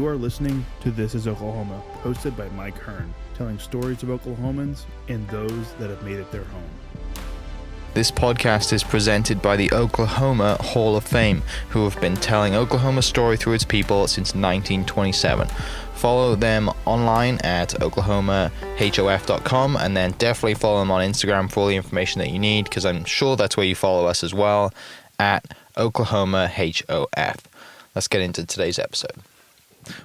You are listening to This is Oklahoma, hosted by Mike Hearn, telling stories of Oklahomans and those that have made it their home. This podcast is presented by the Oklahoma Hall of Fame, who have been telling Oklahoma's story through its people since 1927. Follow them online at oklahomahof.com, and then definitely follow them on Instagram for all the information that you need, because I'm sure that's where you follow us as well, at oklahomahof. Let's get into today's episode.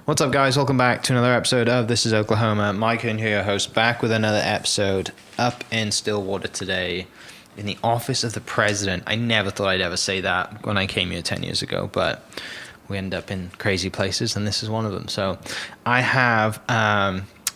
What's up, guys? Welcome back to another episode of This is Oklahoma. Mike Hearn here, your host, back with another episode up in Stillwater today in the office of the president. I never thought I'd ever say that when I came here 10 years ago, but we end up in crazy places, and this is one of them. So I have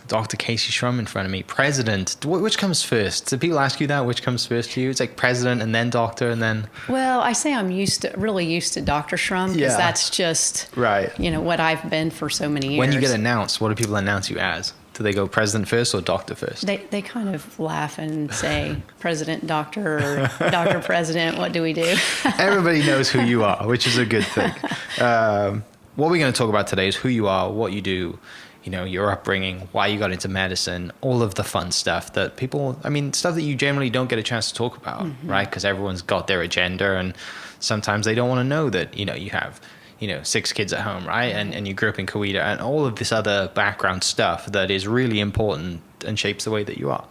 Dr. Kayse Shrum in front of me. President, which comes first? Do people ask you that? Which comes first to you? It's like president and then doctor and then... Well, I say I'm really used to Dr. Shrum, because that's just, right. What I've been for so many years. When you get announced, what do people announce you as? Do they go president first or doctor first? They kind of laugh and say president, doctor, or doctor, president. What do we do? Everybody knows who you are, which is a good thing. What we're going to talk about today is who you are, what you do, your upbringing, why you got into medicine, all of the fun stuff that people, stuff that you generally don't get a chance to talk about, right? Because everyone's got their agenda, and sometimes they don't want to know that, you have 6 kids at home, right? And you grew up in Coweta, and all of this other background stuff that is really important and shapes the way that you are.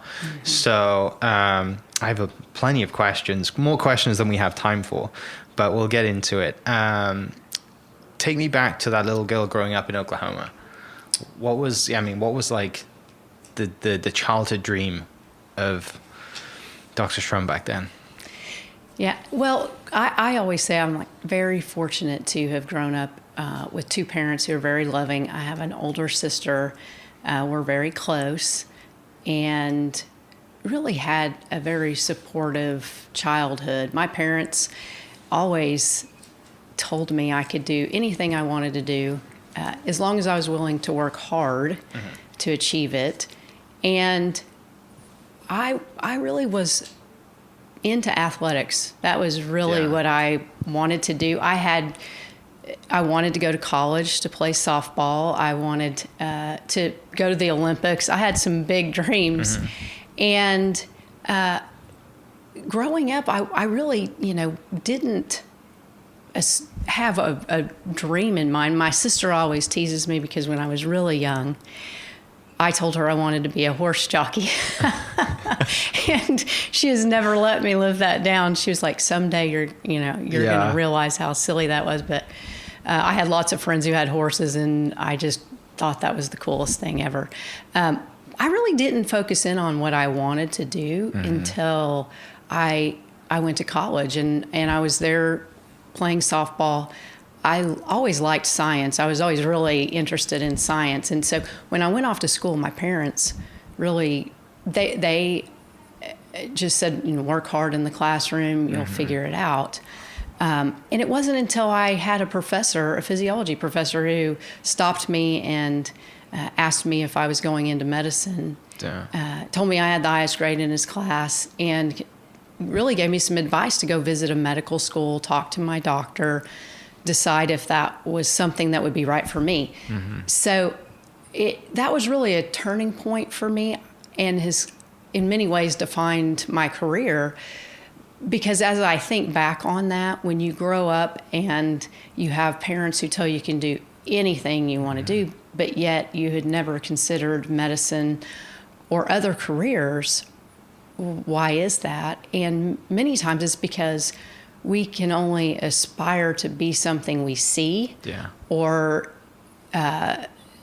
So I have plenty of questions, more questions than we have time for, but we'll get into it. Take me back to that little girl growing up in Oklahoma. What was like the childhood dream of Dr. Shrum back then? Yeah, well, I always say I'm very fortunate to have grown up with 2 parents who are very loving. I have an older sister. We're very close, and really had a very supportive childhood. My parents always told me I could do anything I wanted to do as long as I was willing to work hard to achieve it. And I really was into athletics. That was really what I wanted to do. I wanted to go to college to play softball. I wanted to go to the Olympics. I had some big dreams. And growing up, I really, didn't have a dream in mind. My sister always teases me because when I was really young, I told her I wanted to be a horse jockey. And she has never let me live that down. She was like, someday you're going to realize how silly that was. But I had lots of friends who had horses, and I just thought that was the coolest thing ever. I really didn't focus in on what I wanted to do until I went to college, and I was there playing softball. I always liked science. I was always really interested in science. And so when I went off to school, my parents really, they just said, work hard in the classroom, you'll figure it out. And it wasn't until I had a physiology professor, who stopped me and asked me if I was going into medicine, told me I had the highest grade in his class, and really gave me some advice to go visit a medical school, talk to my doctor, decide if that was something that would be right for me. So that was really a turning point for me, and has in many ways defined my career. Because as I think back on that, when you grow up and you have parents who tell you can do anything you want to do, but yet you had never considered medicine or other careers, why is that? And many times it's because we can only aspire to be something we see or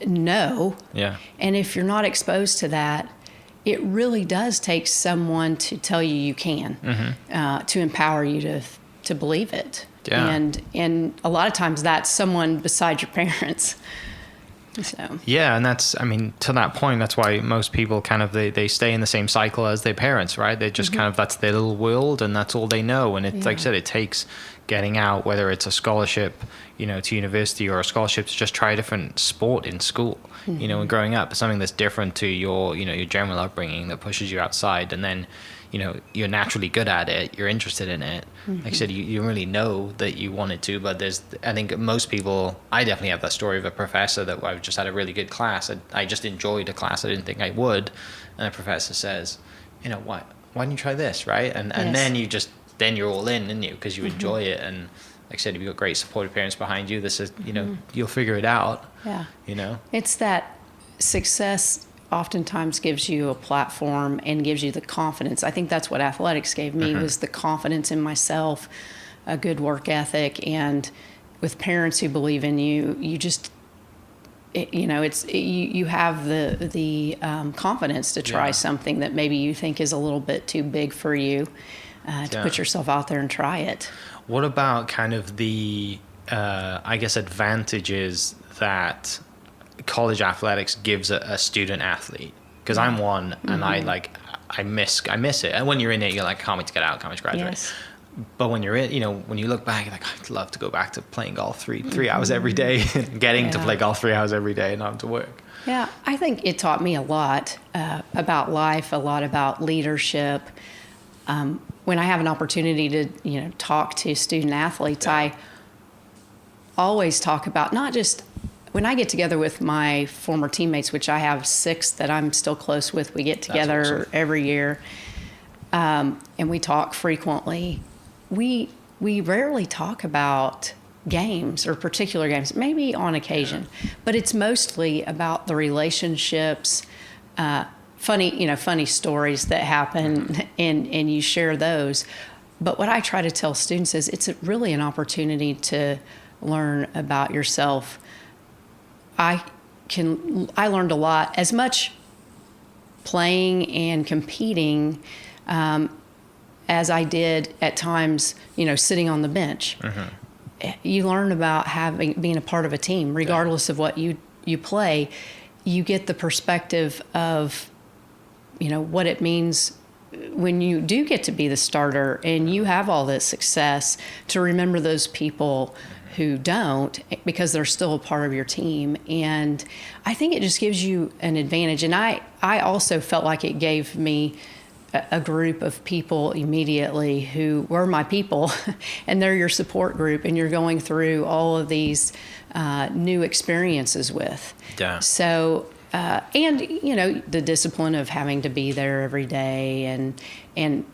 know. And if you're not exposed to that, it really does take someone to tell you can, to empower you to believe it. And a lot of times that's someone beside your parents. So. Yeah, and that's, to that point, that's why most people kind of, they stay in the same cycle as their parents, right? They just kind of, that's their little world, and that's all they know. And it's like I said, it takes getting out, whether it's a scholarship, to university, or a scholarship to just try a different sport in school, and growing up, something that's different to your, your general upbringing, that pushes you outside. And then you're naturally good at it, you're interested in it. Like I said, you really know that you wanted to, but I think most people, I definitely have that story of a professor that I just had a really good class. I just enjoyed a class I didn't think I would. And the professor says, why don't you try this, right? And then you're all in, aren't you? Because you enjoy it. And like I said, if you've got great supportive parents behind you, this is, you'll figure it out. Yeah. It's that success oftentimes gives you a platform and gives you the confidence. I think that's what athletics gave me, was the confidence in myself, a good work ethic, and with parents who believe in you, you just, you have the confidence to try something that maybe you think is a little bit too big for you, to put yourself out there and try it. What about kind of the, advantages that college athletics gives a student athlete? Because I'm one, and I miss it. And when you're in it, you're like, can't wait to get out, can't wait to graduate. Yes. But when you're in, when you look back, you're like, I'd love to go back to playing golf three hours every day, getting to play golf 3 hours every day and not have to work. Yeah, I think it taught me a lot about life, a lot about leadership. When I have an opportunity to, talk to student athletes, I always talk about not just when I get together with my former teammates, which I have 6 that I'm still close with. We get together every year, and we talk frequently. We rarely talk about games or particular games, maybe on occasion, but it's mostly about the relationships, funny stories that happen, and you share those. But what I try to tell students is it's really an opportunity to learn about yourself. I learned a lot, as much playing and competing as I did at times, sitting on the bench. You learn about being a part of a team, regardless of what you play. You get the perspective of, what it means when you do get to be the starter and you have all this success, to remember those people who don't, because they're still a part of your team. And I think it just gives you an advantage. And I also felt like it gave me a group of people immediately who were my people, and they're your support group, and you're going through all of these new experiences with. Yeah. So, and the discipline of having to be there every day, and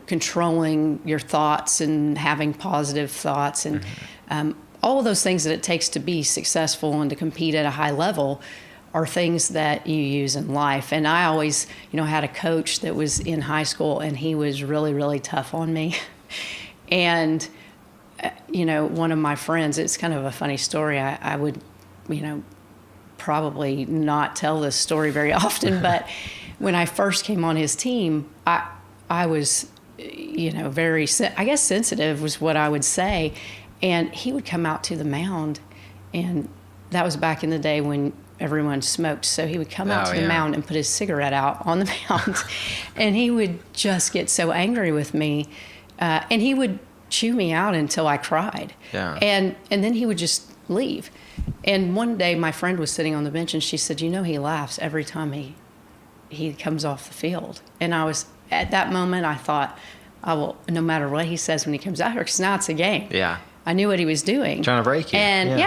controlling your thoughts and having positive thoughts, and all of those things that it takes to be successful and to compete at a high level are things that you use in life. And I always, had a coach that was in high school, and he was really, really tough on me. And, one of my friends, it's kind of a funny story. I would, probably not tell this story very often, but when I first came on his team, I was, very, sensitive was what I would say. And he would come out to the mound, and that was back in the day when everyone smoked. So he would come out to the mound and put his cigarette out on the mound, and he would just get so angry with me, and he would chew me out until I cried. Yeah. And then he would just leave. And one day my friend was sitting on the bench, and she said, he laughs every time he comes off the field. And at that moment I thought, no matter what he says when he comes out here, because now it's a game. Yeah. I knew what he was doing. Trying to break you. And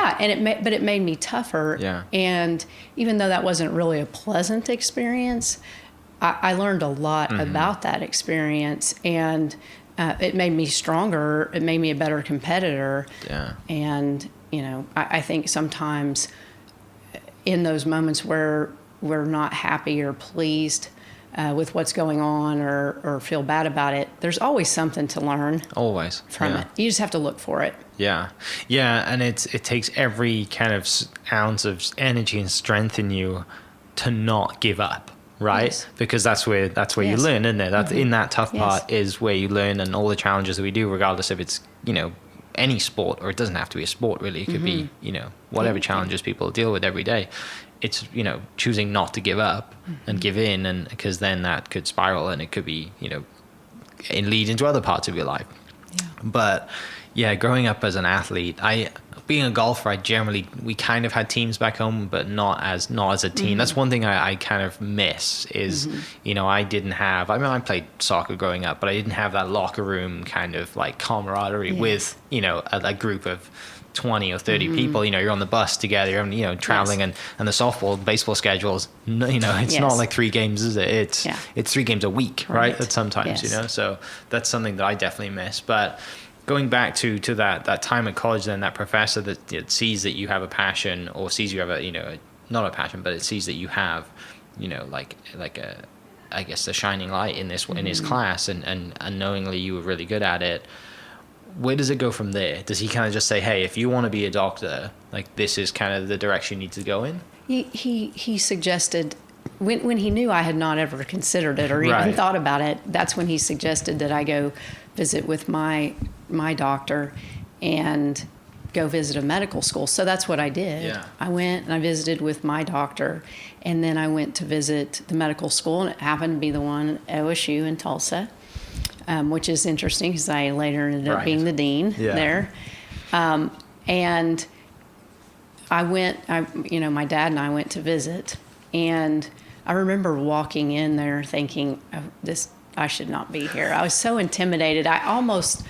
but it made me tougher. Yeah. And even though that wasn't really a pleasant experience, I learned a lot about that experience, and it made me stronger. It made me a better competitor. Yeah. And, I think sometimes in those moments where we're not happy or pleased with what's going on, or feel bad about it, there's always something to learn. Always. From it. You just have to look for it. Yeah. Yeah. And it takes every kind of ounce of energy and strength in you to not give up. Right. Yes. Because that's where you learn, isn't it? That's in that tough part is where you learn, and all the challenges that we do, regardless if it's, any sport, or it doesn't have to be a sport really. It could be, whatever challenges people deal with every day. It's, choosing not to give up and give in, and because then that could spiral, and it could be, and lead into other parts of your life. Yeah. But yeah, growing up as an athlete, being a golfer, we kind of had teams back home, but not as a team. That's one thing I kind of miss is, I didn't have, I played soccer growing up, but I didn't have that locker room kind of like camaraderie with, a group of 20 or 30 people. You're on the bus together, you're traveling, and the softball, baseball schedules, it's not like 3 games, is it? It's 3 games a week, right? Sometimes, so that's something that I definitely miss. But going back to that time at college, then that professor that sees that you have a passion, or sees you have not a passion, but it sees that you have, like I guess the shining light in his class, and unknowingly you were really good at it. Where does it go from there? Does he kind of just say, hey, if you want to be a doctor, like this is kind of the direction you need to go in? He suggested, when he knew I had not ever considered it or even thought about it, that's when he suggested that I go visit with my doctor and go visit a medical school. So that's what I did. Yeah. I went and I visited with my doctor, and then I went to visit the medical school, and it happened to be the one at OSU in Tulsa, which is interesting because I later ended up being the dean there. And I went, my dad and I went to visit, and I remember walking in there thinking, I should not be here. I was so intimidated. I almost,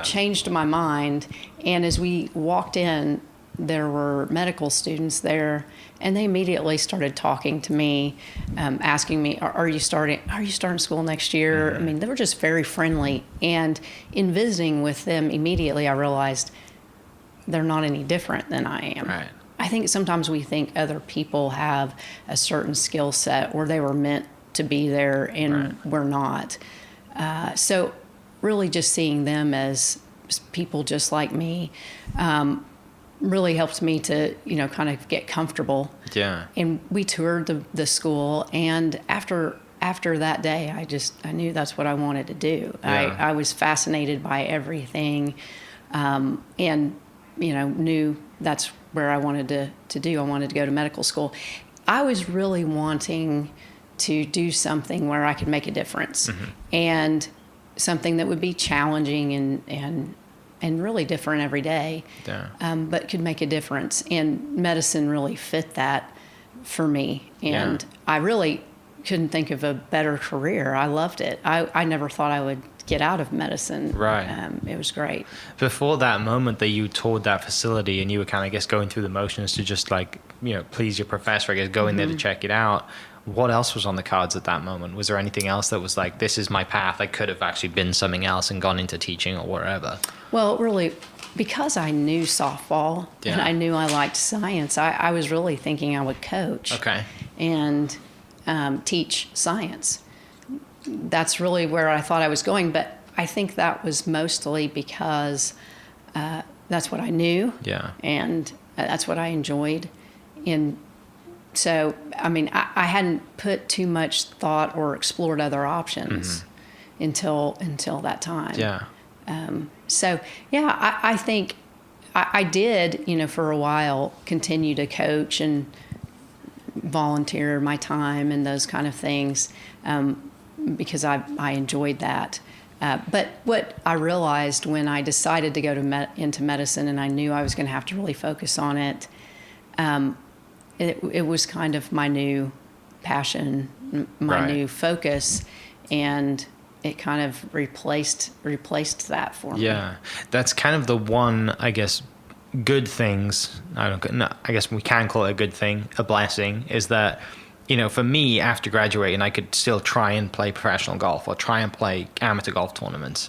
changed my mind. And as we walked in, there were medical students there, and they immediately started talking to me, asking me, are you starting school next year? I mean, they were just very friendly. And in visiting with them immediately, I realized they're not any different than I am. Right. I think sometimes we think other people have a certain skill set, or they were meant to be there and we're not. So really just seeing them as people just like me really helped me to, kind of get comfortable. Yeah. And we toured the school, and after that day, I knew that's what I wanted to do. Yeah. I was fascinated by everything, and, knew that's where I wanted to do. I wanted to go to medical school. I was really wanting to do something where I could make a difference, and something that would be challenging and really different every day, but could make a difference. And medicine really fit that for me. And I really couldn't think of a better career. I loved it. I never thought I would get out of medicine. Right. It was great. Before that moment that you toured that facility and you were kind of, I guess, going through the motions to just please your professor, I guess, going there to check it out, what else was on the cards at that moment? Was there anything else that was like, this is my path? I could have actually been something else and gone into teaching or whatever. Well, really, because I knew softball and I knew I liked science, I was really thinking I would coach and teach science. That's really where I thought I was going, but I think that was mostly because that's what I knew, and that's what I enjoyed. And so, I hadn't put too much thought or explored other options until that time. I think I did, for a while, continue to coach and volunteer my time and those kind of things, because I enjoyed that. But what I realized when I decided to go into medicine, and I knew I was going to have to really focus on it, it was kind of my new passion, my new focus, and it kind of replaced that for me. Yeah, that's kind of the one, I guess, good things. I guess we can call it a good thing, a blessing, is that, for me, after graduating, I could still try and play professional golf or try and play amateur golf tournaments.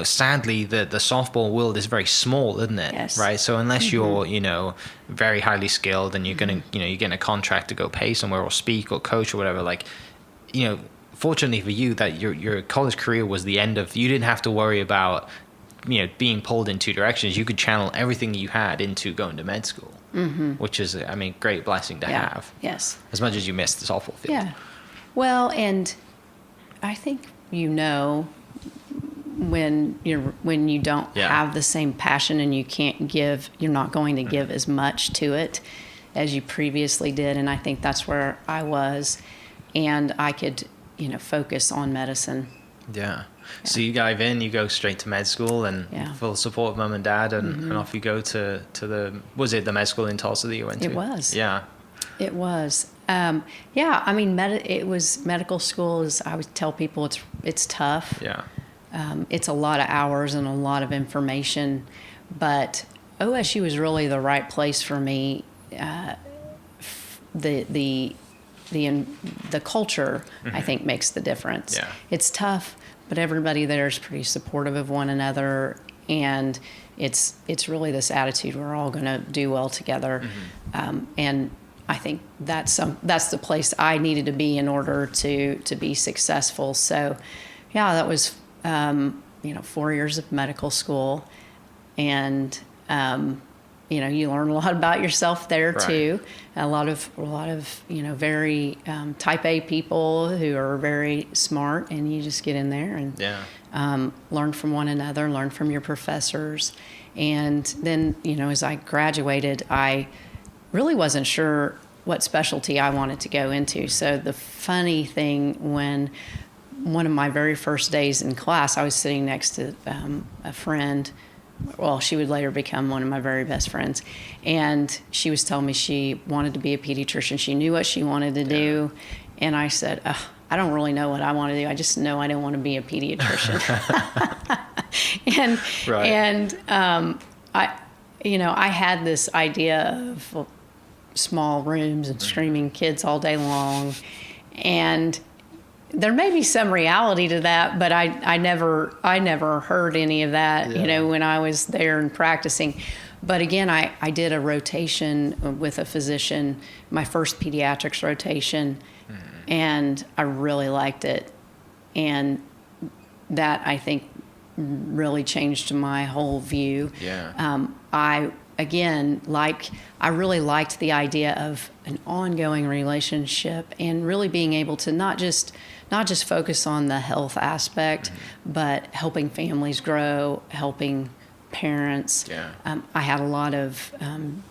Sadly, the softball world is very small, isn't it? Yes. Right. So unless you're, very highly skilled and you're gonna, you're getting a contract to go play somewhere or speak or coach or whatever, fortunately for you, that your college career was the end of. You didn't have to worry about, being pulled in two directions. You could channel everything you had into going to med school, which is, great blessing to have. Yes. As much as you missed the softball field. Yeah. Well, and I think when you don't have the same passion and you're not going to give as much to it as you previously did. And I think that's where I was, and I could, focus on medicine. Yeah. So you dive in, you go straight to med school, and full support of mom and dad, and off you go to was it the med school in Tulsa that you went to? It was. Yeah. It was. I mean, it was medical school. I would tell people it's tough. Yeah. It's a lot of hours and a lot of information, but OSU is really the right place for me. The culture, I think, makes the difference. Yeah. It's tough, but everybody there is pretty supportive of one another, and it's really this attitude we're all going to do well together. And I think that's the place I needed to be in order to be successful. So, yeah, that was 4 years of medical school, and you learn a lot about yourself there too. A lot of very type A people who are very smart, and you just get in there and learn from one another, learn from your professors. And then, as I graduated, I really wasn't sure what specialty I wanted to go into. So the funny thing, when one of my very first days in class, I was sitting next to a friend. Well, she would later become one of my very best friends. And she was telling me she wanted to be a pediatrician. She knew what she wanted to do. And I said, I don't really know what I want to do. I just know I don't want to be a pediatrician. I had this idea of small rooms and screaming kids all day long. And there may be some reality to that, but I never heard any of that, when I was there and practicing. But again, I did a rotation with a physician, my first pediatrics rotation, and I really liked it. And that, I think, really changed my whole view. Yeah. I really liked the idea of an ongoing relationship and really being able to not just focus on the health aspect, but helping families grow, helping parents. Yeah. I had a lot of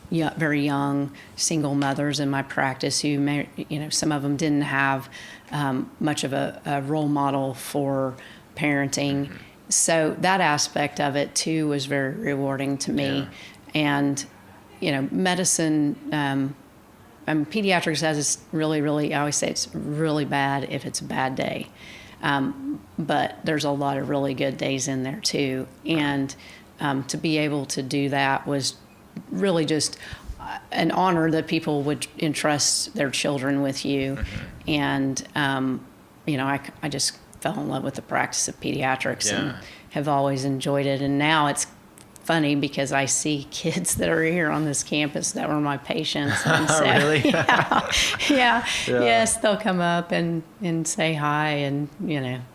very young single mothers in my practice who some of them didn't have much of a role model for parenting. So that aspect of it too was very rewarding to me. Yeah. And medicine, pediatrics has this really, I always say it's really bad if it's a bad day. But there's a lot of really good days in there too. And to be able to do that was really just an honor that people would entrust their children with you. And, I just fell in love with the practice of pediatrics and have always enjoyed it. And now it's funny because I see kids that are here on this campus that were my patients. And so, really? Yes, they'll come up and say hi, and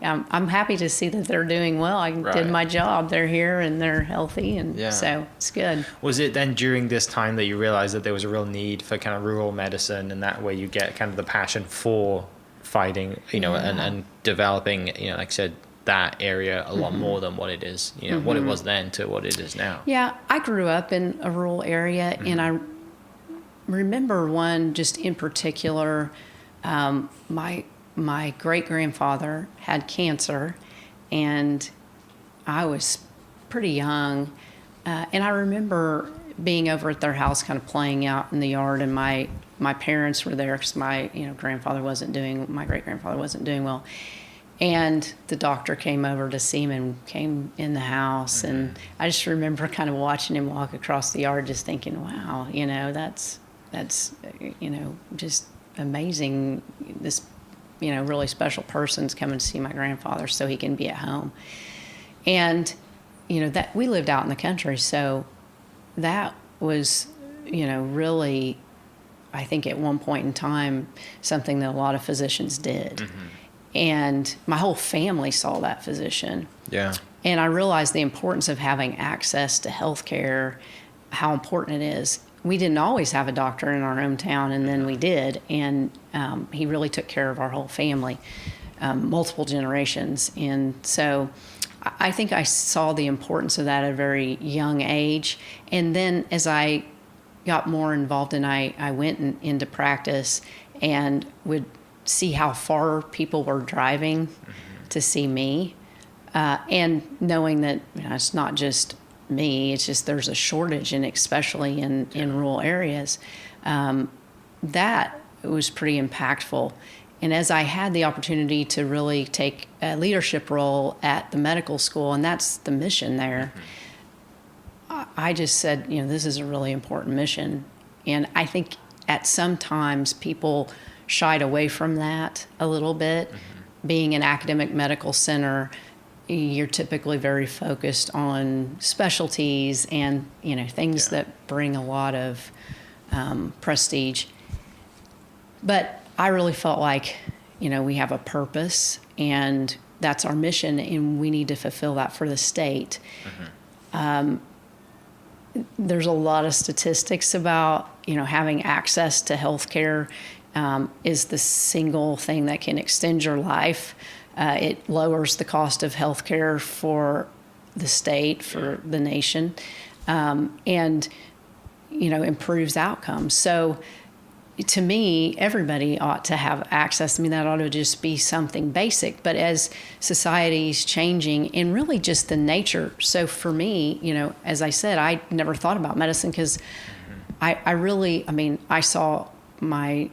I'm happy to see that they're doing well. I did my job. They're here and they're healthy, and so it's good. Was it then during this time that you realized that there was a real need for kind of rural medicine, and that way you get kind of the passion for fighting, and developing, like I said, that area a lot more than what it is, what it was then to what it is now? Yeah, I grew up in a rural area, and I remember one just in particular. My great-grandfather had cancer, and I was pretty young, and I remember being over at their house kind of playing out in the yard, and my parents were there because my great-grandfather wasn't doing well. And the doctor came over to see him and came in the house. And I just remember kind of watching him walk across the yard, just thinking, wow, that's just amazing. This, really special person's coming to see my grandfather so he can be at home. And, that we lived out in the country. So that was, really, I think at one point in time, something that a lot of physicians did. And my whole family saw that physician. Yeah. And I realized the importance of having access to health care, how important it is. We didn't always have a doctor in our hometown, and then we did. And he really took care of our whole family, multiple generations. And so I think I saw the importance of that at a very young age. And then as I got more involved and I went into practice and would see how far people were driving to see me. And knowing that it's not just me, it's just there's a shortage, and especially in rural areas, that was pretty impactful. And as I had the opportunity to really take a leadership role at the medical school, and that's the mission there, I just said, this is a really important mission. And I think at some times people shied away from that a little bit. Being an academic medical center, you're typically very focused on specialties and, things that bring a lot of prestige. But I really felt like, we have a purpose, and that's our mission, and we need to fulfill that for the state. There's a lot of statistics about, having access to health care is the single thing that can extend your life. It lowers the cost of health care for the state, for the nation, and, improves outcomes. So to me, everybody ought to have access. That ought to just be something basic. But as society's changing, and really just the nature. So for me, as I said, I never thought about medicine because I saw my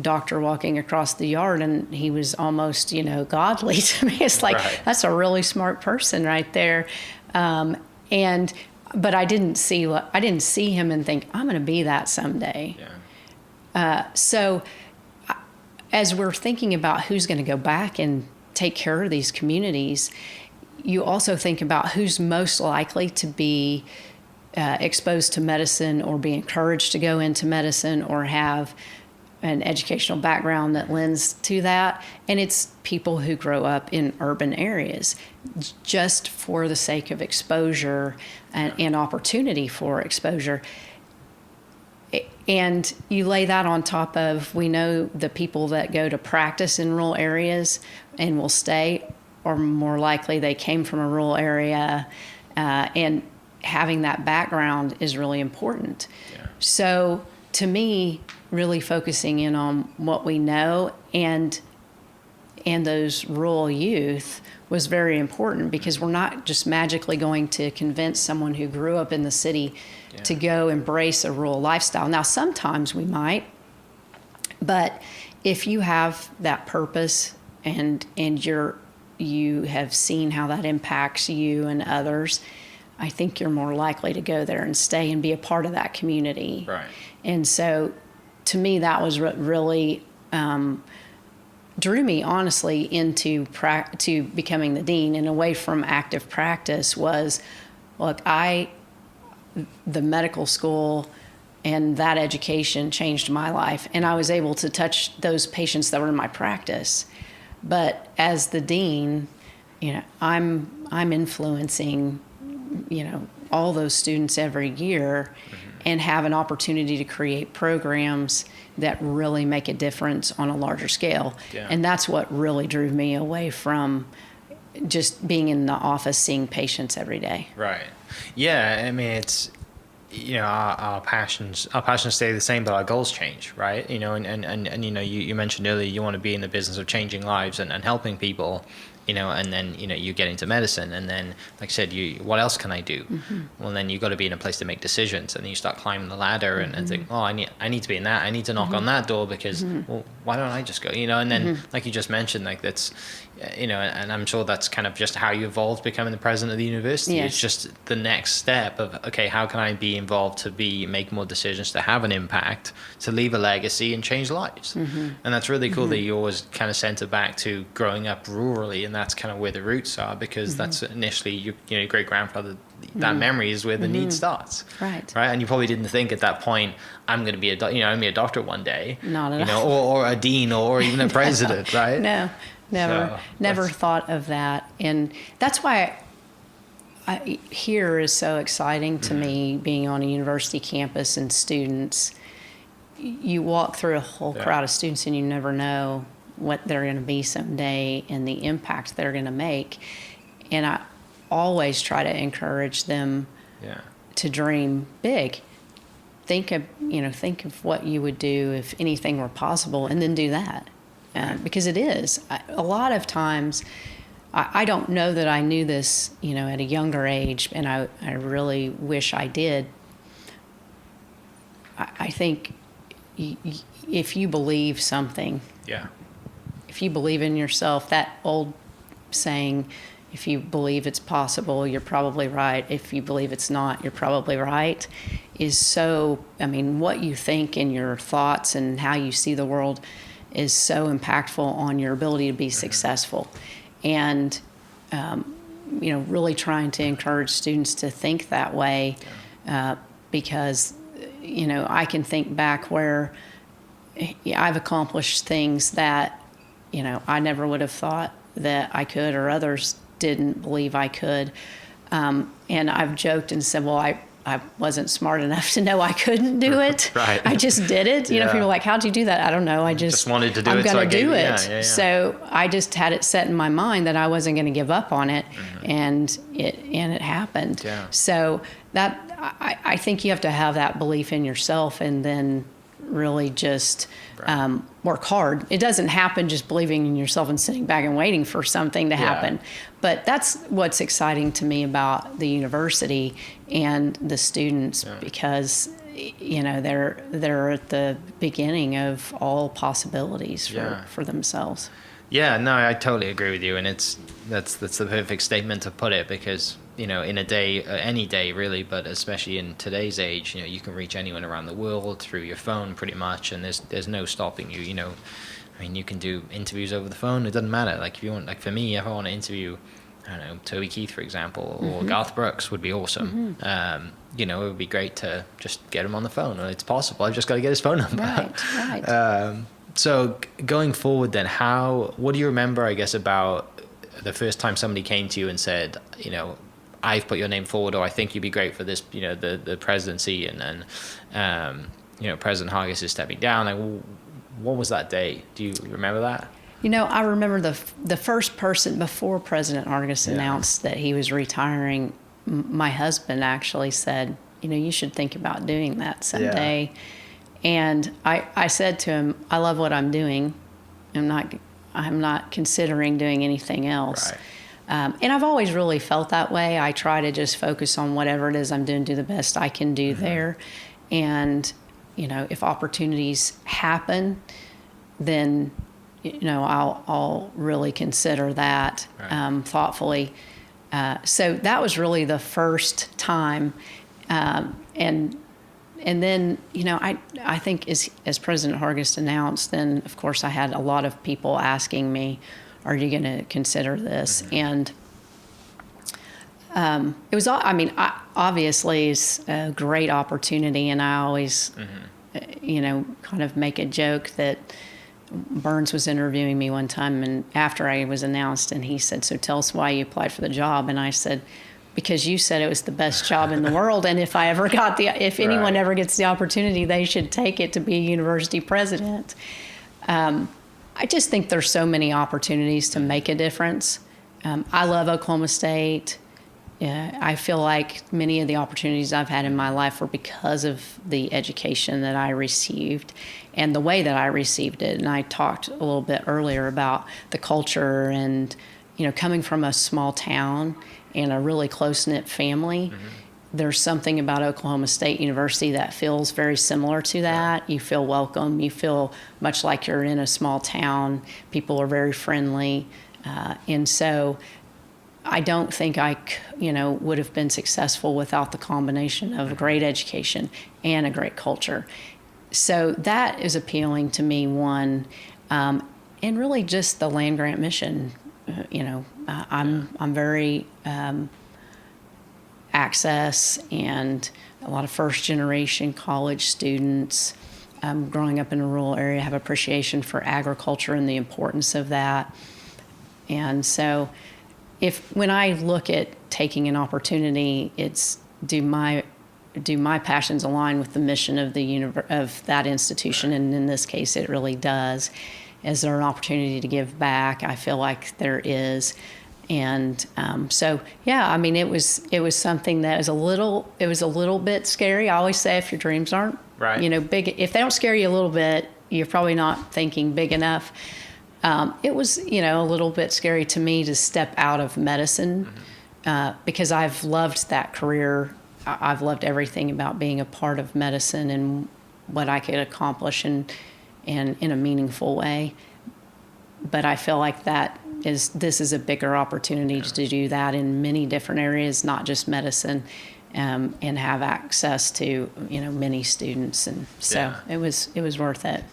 doctor walking across the yard, and he was almost, godly to me. It's like, That's a really smart person right there. But I didn't see him and think, I'm going to be that someday. So as we're thinking about who's going to go back and take care of these communities, you also think about who's most likely to be exposed to medicine or be encouraged to go into medicine or have an educational background that lends to that. And it's people who grow up in urban areas just for the sake of exposure and opportunity for exposure. And you lay that on top of, we know the people that go to practice in rural areas and will stay, or more likely they came from a rural area, and having that background is really important. So to me, really focusing in on what we know and those rural youth was very important, because we're not just magically going to convince someone who grew up in the city to go embrace a rural lifestyle. Now, sometimes we might, but if you have that purpose and you have seen how that impacts you and others, I think you're more likely to go there and stay and be a part of that community. Right. And so, to me, that was what really drew me, honestly, into to becoming the dean, and away from active practice was, look, the medical school and that education changed my life, and I was able to touch those patients that were in my practice. But as the dean, I'm influencing, all those students every year, and have an opportunity to create programs that really make a difference on a larger scale. And that's what really drew me away from just being in the office seeing patients every day. Right. Yeah, it's, our passions stay the same, but our goals change, right? And you mentioned earlier you want to be in the business of changing lives and helping people, and then, you get into medicine, and then, like I said, what else can I do? Well, then you got to be in a place to make decisions, and then you start climbing the ladder and think, I need to be in that. I need to knock on that door because, well, why don't I just go, and then like you just mentioned, like that's, and I'm sure that's kind of just how you evolved becoming the president of the university. Yes. It's just the next step of, okay, how can I be involved to make more decisions, to have an impact, to leave a legacy and change lives? And that's really cool that you always kind of center back to growing up rurally, and that's kind of where the roots are, because that's initially your great grandfather. That memory is where the need starts, right? And you probably didn't think at that point, I'm going to be a doctor one day, not at all, or a dean, or even a president, right? No, never thought of that, and that's why here is so exciting to me, being on a university campus and students. You walk through a whole crowd of students, and you never know what they're going to be someday and the impact they're going to make. And I always try to encourage them to dream big. Think of what you would do if anything were possible, and then do that. Because it is. A lot of times I don't know that I knew this, at a younger age, and I really wish I did. I think if you believe something, if you believe in yourself, that old saying, if you believe it's possible, you're probably right. If you believe it's not, you're probably right, is so, what you think and your thoughts and how you see the world is so impactful on your ability to be successful. And, really trying to encourage students to think that way, because, I can think back where I've accomplished things that, I never would have thought that I could, or others didn't believe I could. And I've joked and said, well, I wasn't smart enough to know I couldn't do it. Right. I just did it. People are like, how'd you do that? I don't know. I just wanted to do I'm it. going to do it. Yeah. So I just had it set in my mind that I wasn't going to give up on it. And it happened. Yeah. So that, I think you have to have that belief in yourself, and then really just work hard. It doesn't happen just believing in yourself and sitting back and waiting for something to happen. But that's what's exciting to me about the university and the students, because they're at the beginning of all possibilities for themselves. Yeah, no, I totally agree with you, and that's the perfect statement to put it, because in a day, any day really, but especially in today's age, you can reach anyone around the world through your phone pretty much, and there's no stopping you. You can do interviews over the phone. It doesn't matter. Like if you want, like for me, if I want to interview, I don't know, Toby Keith, for example, or Garth Brooks would be awesome. It would be great to just get him on the phone. It's possible. I've just got to get his phone number. Right. So going forward then, what do you remember, I guess, about the first time somebody came to you and said, I've put your name forward, or I think you'd be great for this, the presidency, and then, President Hargis is stepping down. Like, what was that day? Do you remember that? I remember the first person before President Hargis announced that he was retiring. My husband actually said, you should think about doing that someday. Yeah. And I said to him, I love what I'm doing. I'm not considering doing anything else. Right. And I've always really felt that way. I try to just focus on whatever it is I'm doing, do the best I can do there. And, if opportunities happen, then, I'll really consider that thoughtfully. So that was really the first time. And then, I think as President Hargis announced, then, of course, I had a lot of people asking me, are you going to consider this? And it was, obviously it's a great opportunity. And I always, kind of make a joke that Burns was interviewing me one time, and after I was announced, and he said, so tell us why you applied for the job. And I said, because you said it was the best job in the world, and if anyone ever gets the opportunity, they should take it to be a university president. I just think there's so many opportunities to make a difference. I love Oklahoma State. I feel like many of the opportunities I've had in my life were because of the education that I received and the way that I received it. And I talked a little bit earlier about the culture and, coming from a small town and a really close-knit family. There's something about Oklahoma State University that feels very similar to that. You feel welcome. You feel much like you're in a small town. People are very friendly. And so I don't think I, would have been successful without the combination of a great education and a great culture. So that is appealing to me, one. And really just the land-grant mission. I'm very... access and a lot of first-generation college students. Growing up in a rural area, have appreciation for agriculture and the importance of that. And so when I look at taking an opportunity, it's do my passions align with the mission of of that institution? And in this case, it really does. Is there an opportunity to give back? I feel like there is. And it was something that was a little bit scary. I always say if your dreams aren't big, if they don't scare you a little bit, you're probably not thinking big enough. It was, a little bit scary to me to step out of medicine because I've loved that career. I've loved everything about being a part of medicine and what I could accomplish and in a meaningful way. But I feel like this is a bigger opportunity to do that in many different areas, not just medicine, and have access to many students, and so it was worth it.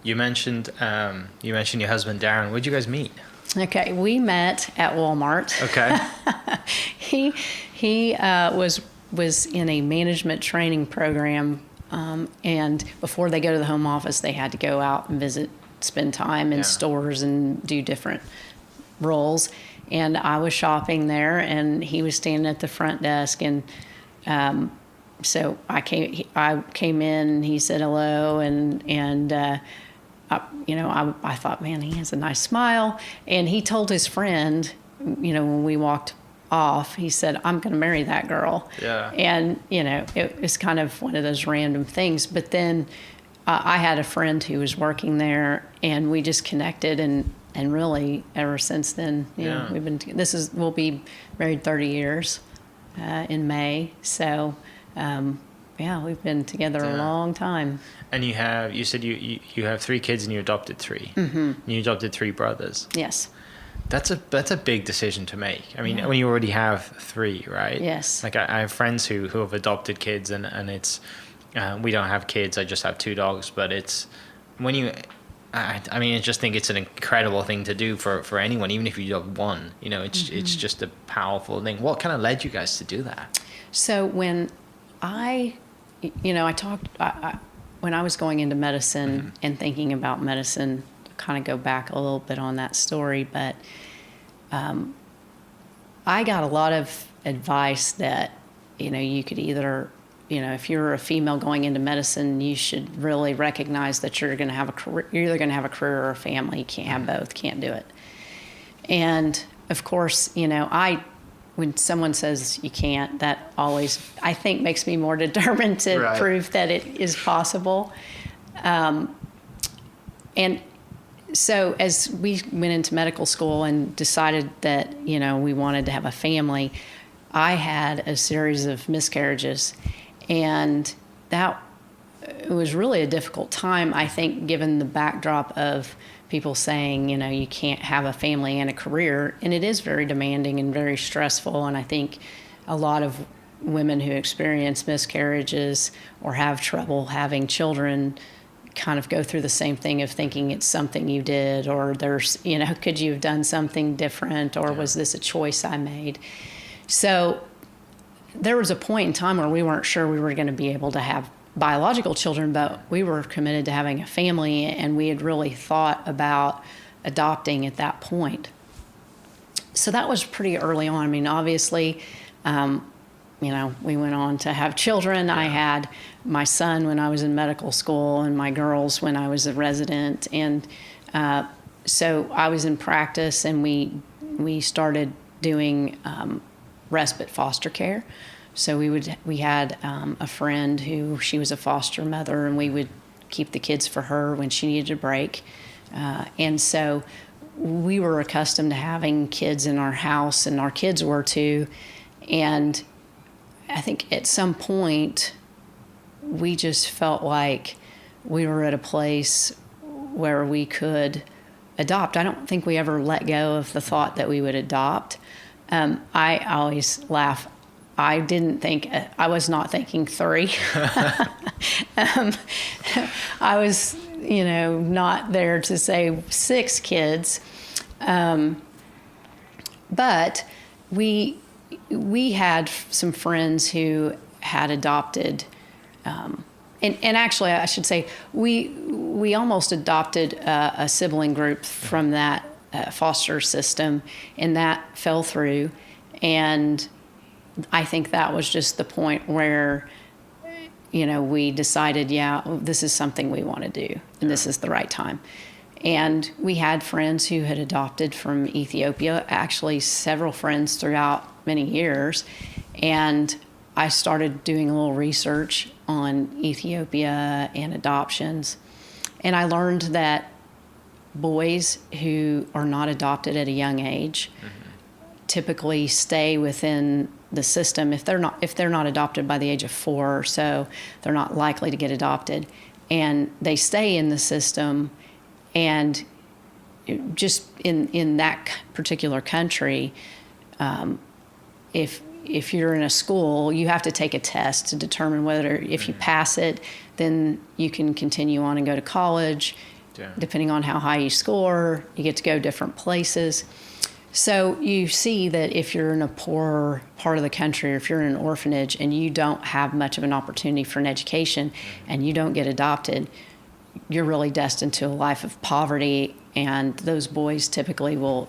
You mentioned your husband Darren. Where'd you guys meet? Okay, we met at Walmart. Okay. he was in a management training program, and before they go to the home office, they had to go out and spend time in stores and do different roles. And I was shopping there, and he was standing at the front desk, and so I came in, and he said hello, and I thought, man, he has a nice smile. And he told his friend, when we walked off, he said, I'm going to marry that girl. Yeah. And, it was kind of one of those random things. But then I had a friend who was working there, and we just connected, and really ever since then, we've been, we'll be married 30 years in May. So, we've been together a long time. And you said you have 3 kids and you adopted 3. Mm-hmm. And you adopted 3 brothers. Yes. That's a big decision to make. I mean, when you already have 3, right? Yes. Like I have friends who have adopted kids, and it's we don't have kids. I just have 2 dogs. But it's when you, I just think it's an incredible thing to do for anyone, even if you have 1. It's just a powerful thing. What kind of led you guys to do that? So when when I was going into medicine and thinking about medicine, kind of go back a little bit on that story, but I got a lot of advice that, you could either, if you're a female going into medicine, you should really recognize that you're going to have a career. You're either going to have a career or a family. You can't have both. Can't do it. And of course, when someone says you can't, that always, I think, makes me more determined to prove that it is possible. And so as we went into medical school and decided that, we wanted to have a family, I had a series of miscarriages. And that it was really a difficult time, I think, given the backdrop of people saying, you can't have a family and a career. And it is very demanding and very stressful. And I think a lot of women who experience miscarriages or have trouble having children kind of go through the same thing of thinking it's something you did, or there's, could you have done something different, or was this a choice I made? So there was a point in time where we weren't sure we were going to be able to have biological children, but we were committed to having a family, and we had really thought about adopting at that point. So that was pretty early on. I mean, obviously, we went on to have children. I had my son when I was in medical school, and my girls when I was a resident. And so I was in practice, and we started doing respite foster care. So we had a friend who, she was a foster mother, and we would keep the kids for her when she needed a break. And so we were accustomed to having kids in our house, and our kids were too. And I think at some point we just felt like we were at a place where we could adopt. I don't think we ever let go of the thought that we would adopt. I always laugh. I was not thinking 3. I was, not there to say 6 kids. But we had some friends who had adopted, and actually I should say we almost adopted a sibling group from that foster system, and that fell through. And I think that was just the point where, we decided, this is something we want to do, and this is the right time. And we had friends who had adopted from Ethiopia, actually several friends throughout many years. And I started doing a little research on Ethiopia and adoptions. And I learned that boys who are not adopted at a young age typically stay within the system. If they're not adopted by the age of 4 or so, they're not likely to get adopted, and they stay in the system. And just in that particular country, if you're in a school, you have to take a test to determine whether, if you pass it, then you can continue on and go to college. Yeah. Depending on how high you score, you get to go different places. So you see that if you're in a poorer part of the country, or if you're in an orphanage and you don't have much of an opportunity for an education and you don't get adopted, you're really destined to a life of poverty. And those boys typically will,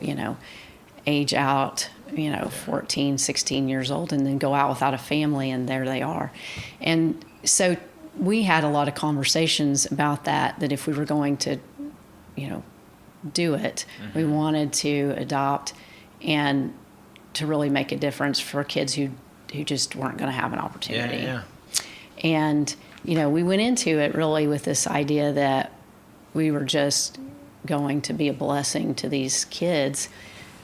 age out, 14, 16 years old, and then go out without a family, and there they are. And so we had a lot of conversations about that if we were going to, do it, we wanted to adopt and to really make a difference for kids who just weren't going to have an opportunity. Yeah. And, we went into it really with this idea that we were just going to be a blessing to these kids.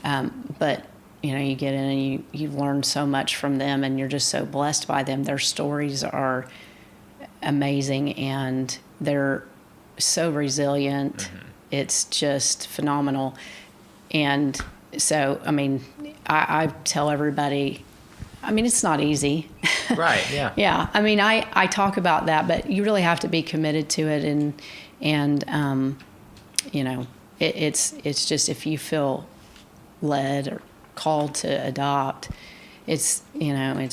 But, you get in and you learn so much from them, and you're just so blessed by them. Their stories are amazing, and they're so resilient. It's just phenomenal. And so, I tell everybody, it's not easy. Right, yeah. Yeah, I talk about that, but you really have to be committed to it. And it's just, if you feel led or called to adopt, it's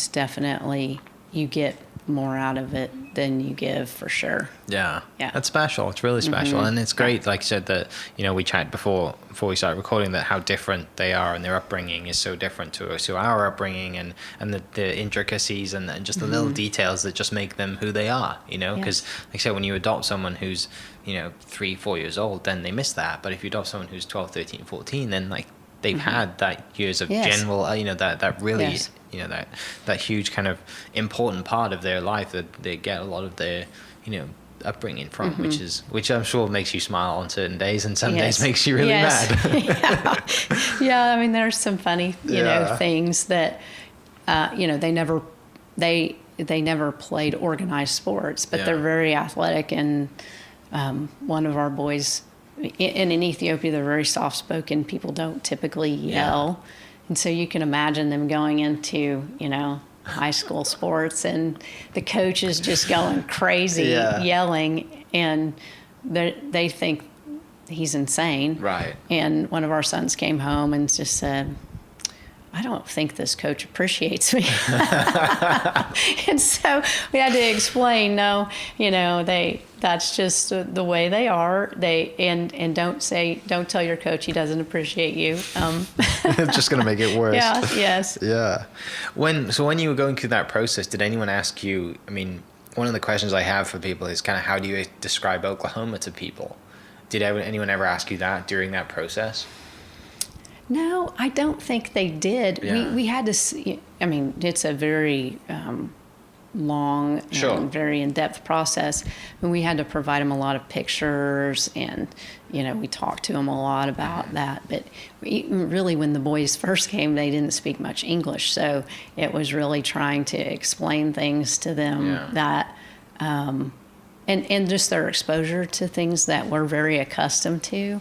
definitely, you get more out of it than you give, for sure. Yeah. Yeah. That's special. It's really special. And it's great, like you said, that, we chatted before we started recording, that how different they are, and their upbringing is so different to our upbringing, and the intricacies and just the little details that just make them who they are, because like I said, when you adopt someone who's, 3-4 years old, then they miss that. But if you adopt someone who's 12, 13, 14, then like they've had that years of general, that really, that huge kind of important part of their life that they get a lot of their, upbringing from, which I'm sure makes you smile on certain days, and some days makes you really mad. Yeah. There's some funny, things that, they never played organized sports, but they're very athletic. And one of our boys, in Ethiopia, they're very soft-spoken. People don't typically yell. And so you can imagine them going into, high school sports, and the coach is just going crazy, yelling, and they think he's insane. Right. And one of our sons came home and just said, I don't think this coach appreciates me. And so we had to explain, no, that's just the way they are. And don't tell your coach he doesn't appreciate you. It's just going to make it worse. Yeah, yes. Yeah. When you were going through that process, did anyone ask you, one of the questions I have for people is kind of, how do you describe Oklahoma to people? Did anyone ever ask you that during that process? No, I don't think they did. Yeah. We had to see, it's a very long and very in-depth process. And we had to provide them a lot of pictures, and, we talked to them a lot about that. But really, when the boys first came, they didn't speak much English. So it was really trying to explain things to them that, and just their exposure to things that we're very accustomed to.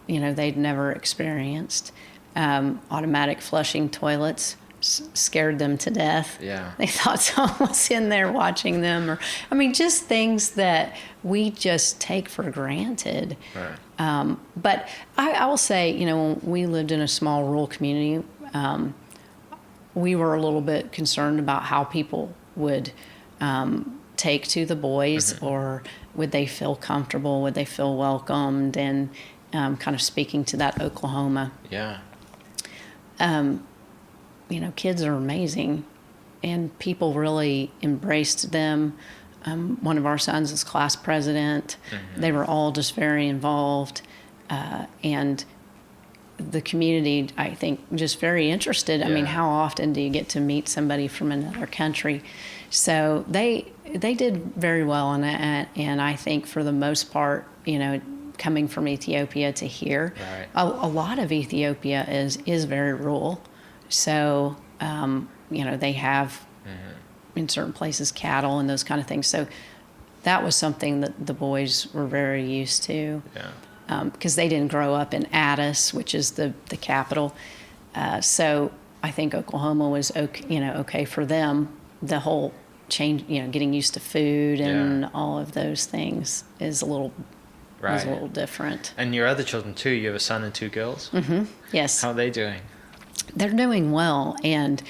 They'd never experienced. Automatic flushing toilets scared them to death. Yeah. They thought someone was in there watching them, or just things that we just take for granted. Right. But I will say, when we lived in a small rural community, we were a little bit concerned about how people would take to the boys, or would they feel comfortable, would they feel welcomed, and kind of speaking to that Oklahoma. Yeah. Kids are amazing, and people really embraced them. One of our sons is class president. They were all just very involved, and the community, I think, just very interested. How often do you get to meet somebody from another country? So they did very well on that, and I think for the most part, coming from Ethiopia to here. Right. A lot of Ethiopia is very rural. So, they have in certain places cattle and those kind of things. So that was something that the boys were very used to. Yeah. Because they didn't grow up in Addis, which is the capital. So I think Oklahoma was okay for them. The whole change, getting used to food and all of those things is a little different. And your other children too. You have a son and 2 girls. Mm-hmm. Yes. How are they doing? They're doing well, and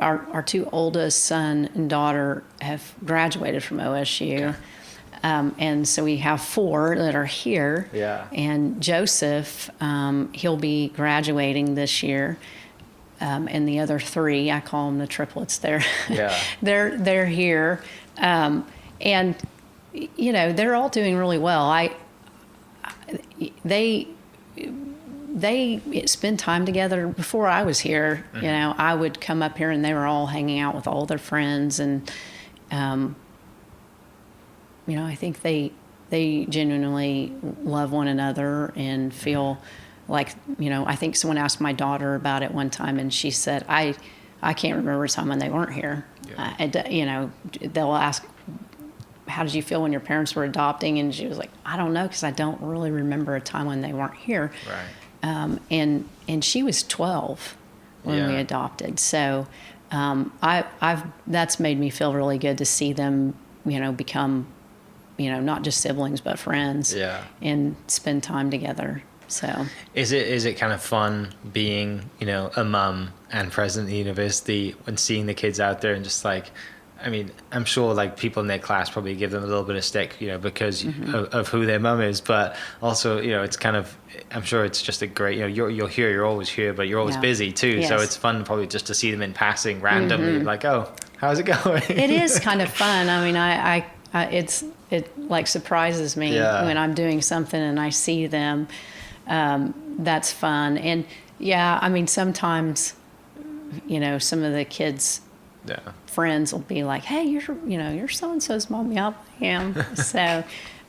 our 2 oldest son and daughter have graduated from OSU. Okay. And so we have 4 that are here. Yeah. And Joseph, he'll be graduating this year. And the other 3, I call them the triplets. They're they're here, and they're all doing really well. They spend time together. Before I was here, Mm-hmm. I would come up here and they were all hanging out with all their friends, and I think they genuinely love one another and feel like, I think someone asked my daughter about it one time, and she said, I can't remember a time when they weren't here. Yeah. They'll ask, how did you feel when your parents were adopting? And she was like, I don't know, because I don't really remember a time when they weren't here. Right. And she was 12 when we adopted. So that's made me feel really good to see them, become, not just siblings, but friends. Yeah. And spend time together. So is it kind of fun being, a mum and president of the university and seeing the kids out there and just like, I mean, I'm sure like people in their class probably give them a little bit of stick, because of who their mum is, but also, it's kind of, I'm sure it's just a great, you're here, you're always here, but you're always busy too. Yes. So it's fun probably just to see them in passing randomly, like, oh, how's it going? It is kind of fun. I mean, it like surprises me when I'm doing something and I see them. That's fun. And I mean, sometimes, some of the kids' friends will be like, hey, you're so-and-so's mom. Yeah, I am. So,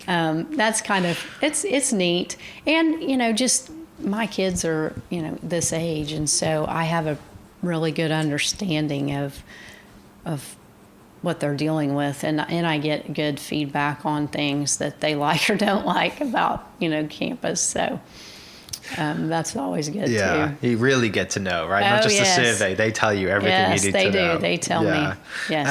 that's kind of, it's neat. And, just my kids are, this age. And so I have a really good understanding of what they're dealing with. And I get good feedback on things that they like or don't like about, campus. So, that's always good too. You really get to know, right? Not just a survey. They tell you everything you need to know. Yes, they do. They tell me. Yes.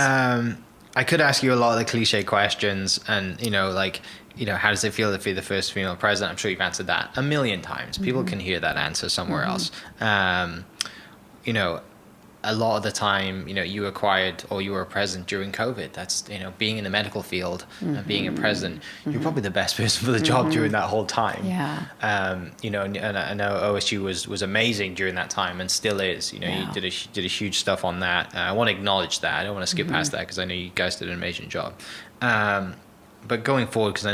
I could ask you a lot of the cliche questions and, how does it feel to be the first female president? I'm sure you've answered that a million times. People can hear that answer somewhere else. A lot of the time, you were a president during COVID. That's, being in the medical field and being a president, you're probably the best person for the job during that whole time. Yeah. And I know OSU was amazing during that time and still is. You did a huge stuff on that. I want to acknowledge that. I don't want to skip past that because I know you guys did an amazing job. But going forward, because I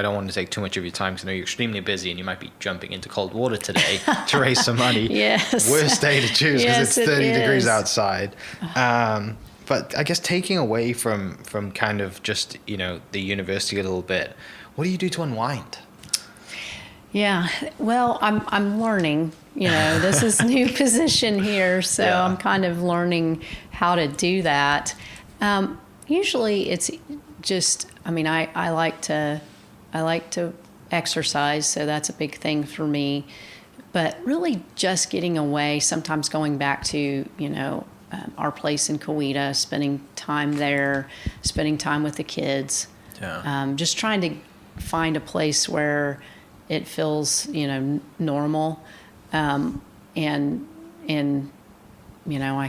don't want to take too much of your time, because I know you're extremely busy and you might be jumping into cold water today to raise some money. Yes. Worst day to choose because Yes, it's 30 it degrees is. outside. But I guess taking away from kind of just, the university a little bit, what do you do to unwind? Yeah. Well, I'm learning, this is a new position here. So I'm kind of learning how to do that. Usually it's just, I like to exercise, so that's a big thing for me. But really, just getting away. Sometimes going back to our place in Coweta, spending time there, spending time with the kids. Yeah. Just trying to find a place where it feels normal, and I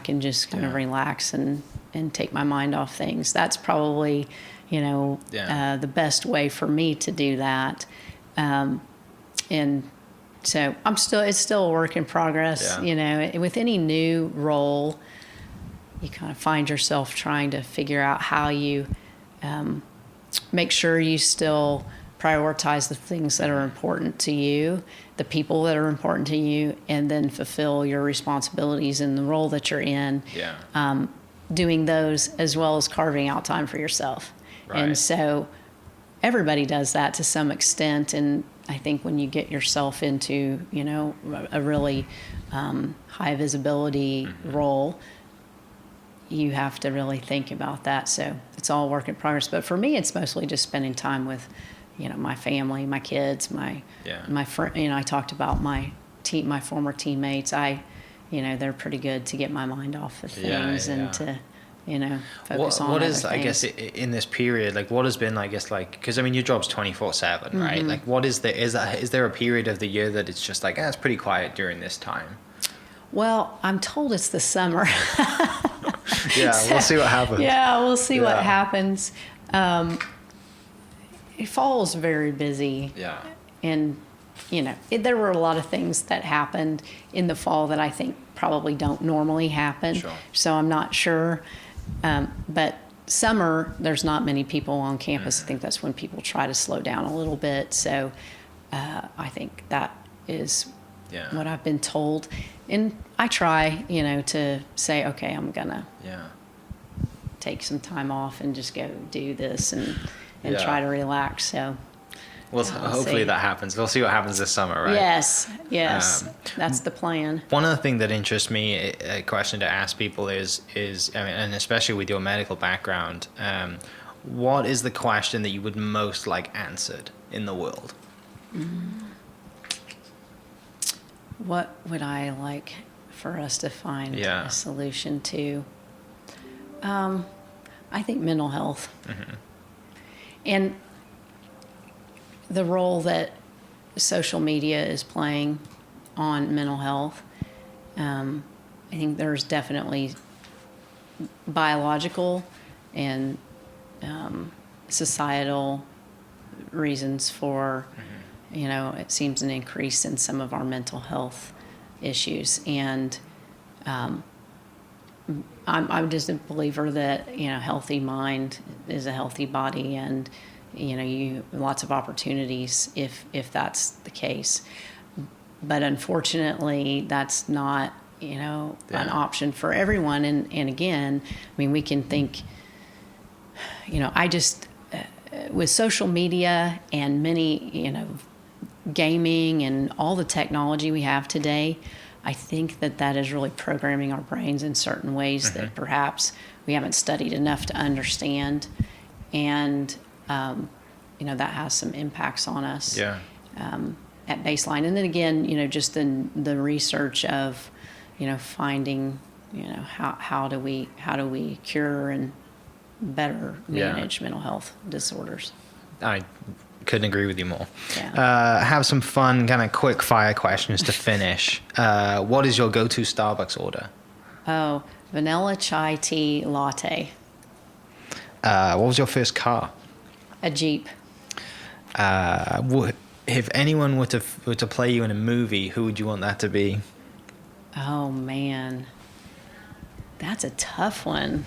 can just kind of relax and take my mind off things. That's probably the best way for me to do that. And so it's still a work in progress. With any new role, you kind of find yourself trying to figure out how you make sure you still prioritize the things that are important to you, the people that are important to you, and then fulfill your responsibilities in the role that you're in. Doing those as well as carving out time for yourself. Right. And so everybody does that to some extent. And I think when you get yourself into, a really high visibility role, you have to really think about that. So it's all work in progress. But for me, it's mostly just spending time with, my family, my kids, my friend. I talked about my former teammates. They're pretty good to get my mind off of things and to, focus on what other is, I guess, things. in this period, like what has been, I guess, like, because I mean your job's 24/7, right? Like what is there a period of the year that it's just like, it's pretty quiet during this time? Well, I'm told it's the summer. We'll see what happens. Yeah, we'll see what happens. Fall's very busy. Yeah. And, there were a lot of things that happened in the fall that I think probably don't normally happen. Sure. So I'm not sure. But summer, there's not many people on campus. I think that's when people try to slow down a little bit. So I think that is what I've been told. And I try, to say, okay, I'm going to take some time off and just go do this and try to relax. So, well, hopefully that happens. We'll see what happens this summer, right? Yes, that's the plan. One other thing that interests me, a question to ask people is I mean, and especially with your medical background, what is the question that you would most like answered in the world? What would I like for us to find a solution to? I think mental health. And the role that social media is playing on mental health. I think there's definitely biological and societal reasons for, it seems an increase in some of our mental health issues. And I'm just a believer that, healthy mind is a healthy body, and you lots of opportunities if that's the case. But unfortunately, that's not an option for everyone. And again, I mean, we can think, I just with social media and many gaming and all the technology we have today, I think that is really programming our brains in certain ways that perhaps we haven't studied enough to understand. And that has some impacts on us at baseline. And then again, just the research of, finding, how do we cure and better manage mental health disorders. I couldn't agree with you more. Yeah. Have some fun, kind of quick fire questions to finish. What is your go-to Starbucks order? Oh, vanilla chai tea latte. What was your first car? A Jeep. If anyone were to play you in a movie, who would you want that to be? Oh man, that's a tough one.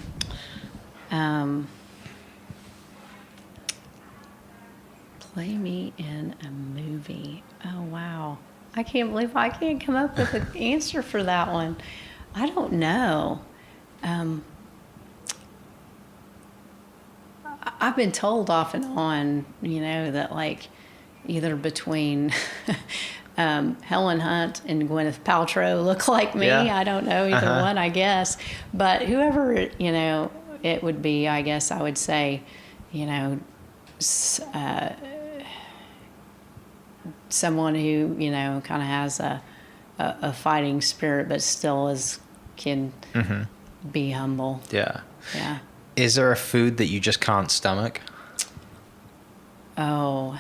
Play me in a movie. Oh wow, I can't believe I can't come up with an answer for that one. I don't know. I've been told off and on, that like either between Helen Hunt and Gwyneth Paltrow look like me. Yeah. I don't know either one, I guess. But whoever, it would be, I guess I would say, someone who, kind of has a fighting spirit, but still can be humble. Yeah. Yeah. Is there a food that you just can't stomach? Oh,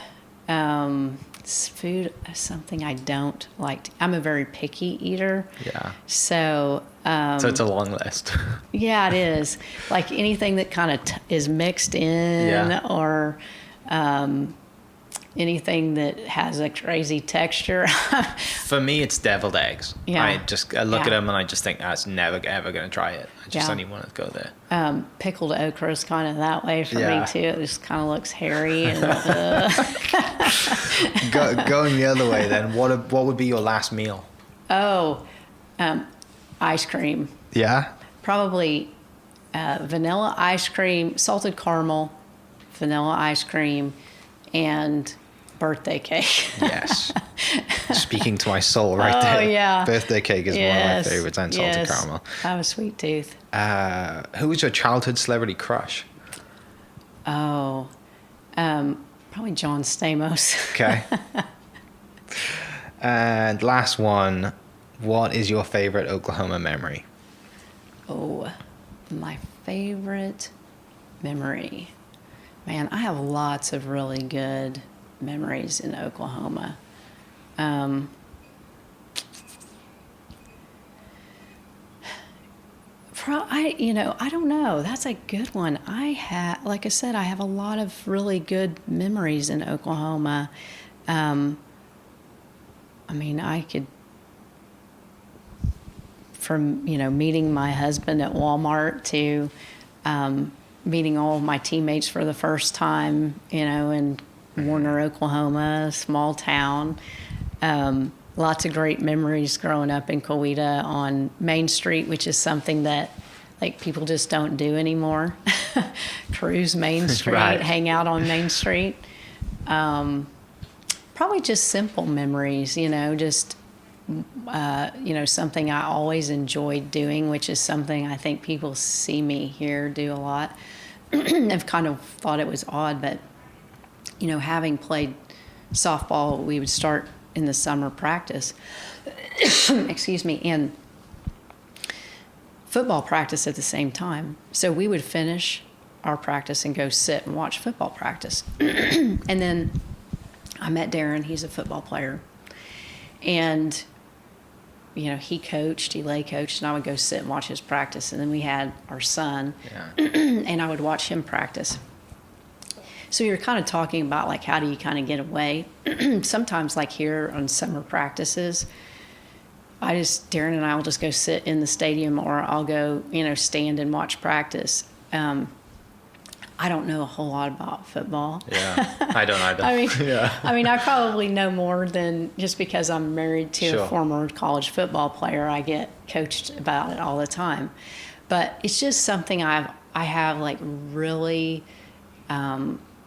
food is something I don't like. I'm a very picky eater. Yeah. So. So it's a long list. Yeah, it is. Like anything that kind of is mixed in, or anything that has a crazy texture. For me, it's deviled eggs. Yeah. I look at them and I just think that's never ever going to try it. I just Yeah. don't even want to go there. Pickled okra is kind of that way for me too. It just kind of looks hairy. And, Going the other way, then, what would be your last meal? Oh, ice cream. Yeah. Probably vanilla ice cream, salted caramel, vanilla ice cream, and birthday cake. Yes. Speaking to my soul right Oh, there. yeah. Birthday cake is one of my favorites, and salted caramel. I have a sweet tooth. Who was your childhood celebrity crush? Oh, probably John Stamos. Okay. And last one, what is your favorite Oklahoma memory? Oh, my favorite memory. Man, I have lots of really good memories in Oklahoma. I don't know. That's a good one. Like I said, I have a lot of really good memories in Oklahoma. I could, from, meeting my husband at Walmart to meeting all of my teammates for the first time, in Warner, Oklahoma, a small town. Lots of great memories growing up in Coweta on Main Street, which is something that people just don't do anymore. Cruise Main Street, Right. hang out on Main Street. Probably just simple memories, something I always enjoyed doing, which is something I think people see me here do a lot. I've kind of thought it was odd, but, having played softball, we would start in the summer practice, excuse me, and football practice at the same time. So we would finish our practice and go sit and watch football practice. And then I met Darren, he's a football player. And, he lay coached, and I would go sit and watch his practice. And then we had our son, and I would watch him practice. So you're kind of talking about how do you kind of get away? Sometimes here on summer practices, Darren and I will just go sit in the stadium, or I'll go, stand and watch practice. I don't know a whole lot about football. Yeah, I don't either. I probably know more than just because I'm married to a former college football player. I get coached about it all the time. But it's just something I have really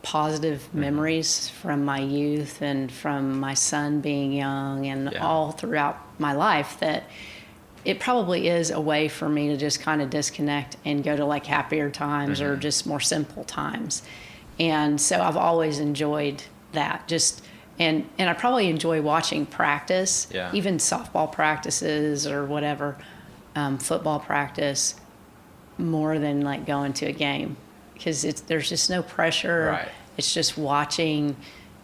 positive memories from my youth and from my son being young and all throughout my life, that it probably is a way for me to just kind of disconnect and go to happier times or just more simple times. And so I've always enjoyed that. And I probably enjoy watching practice, even softball practices or whatever, football practice, more than going to a game, because there's just no pressure. Right. It's just watching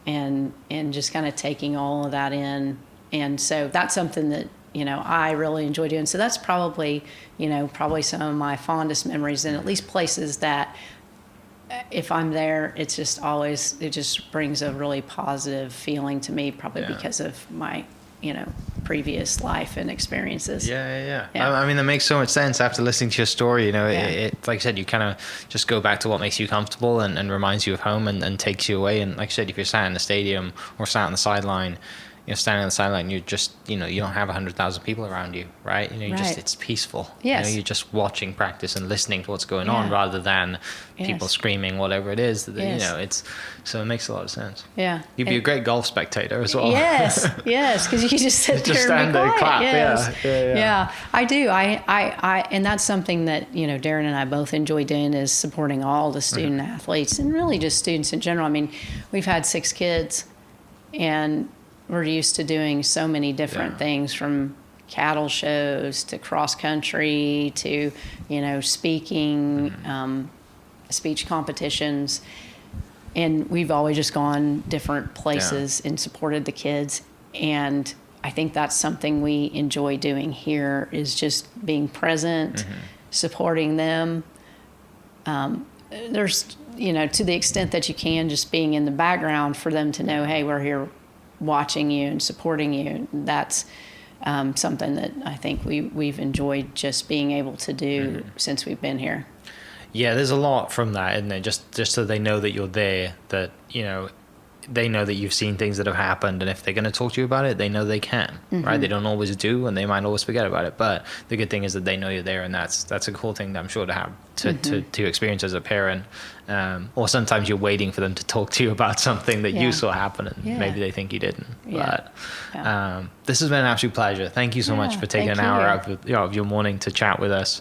and just kind of taking all of that in. And so that's something that, I really enjoy doing. So that's probably some of my fondest memories, and at least places that if I'm there, it just brings a really positive feeling to me, probably because of my, previous life and experiences. Yeah. That makes so much sense after listening to your story. It like I said, you kind of just go back to what makes you comfortable and reminds you of home and takes you away. And like I said, if you're sat in the stadium or sat on the sideline, standing on the sideline, you're just, you don't have 100,000 people around you, right? It's peaceful. Yes. You're just watching practice and listening to what's going on rather than people screaming, whatever it is. So it makes a lot of sense. Yeah. You'd be a great golf spectator as well. Yes, because you just sit there just and stand there and clap. Yes. Yeah, I do. I and that's something that, Darren and I both enjoy doing, is supporting all the student athletes and really just students in general. We've had 6 kids, and we're used to doing so many different things, from cattle shows to cross country to, speaking, speech competitions. And we've always just gone different places and supported the kids. And I think that's something we enjoy doing here, is just being present, supporting them. There's, to the extent that you can, just being in the background for them to know, hey, we're here watching you and supporting you. That's something that I think we've enjoyed just being able to do since we've been here. Yeah, there's a lot from that, isn't there? Just so they know that you're there, that, they know that you've seen things that have happened, and if they're going to talk to you about it, they know they can, right? They don't always do, and they might always forget about it. But the good thing is that they know you're there, and that's a cool thing that I'm sure to have to experience as a parent. Or sometimes you're waiting for them to talk to you about something that you saw happen, and maybe they think you didn't. But this has been an absolute pleasure. Thank you so much for taking an hour out of your morning to chat with us.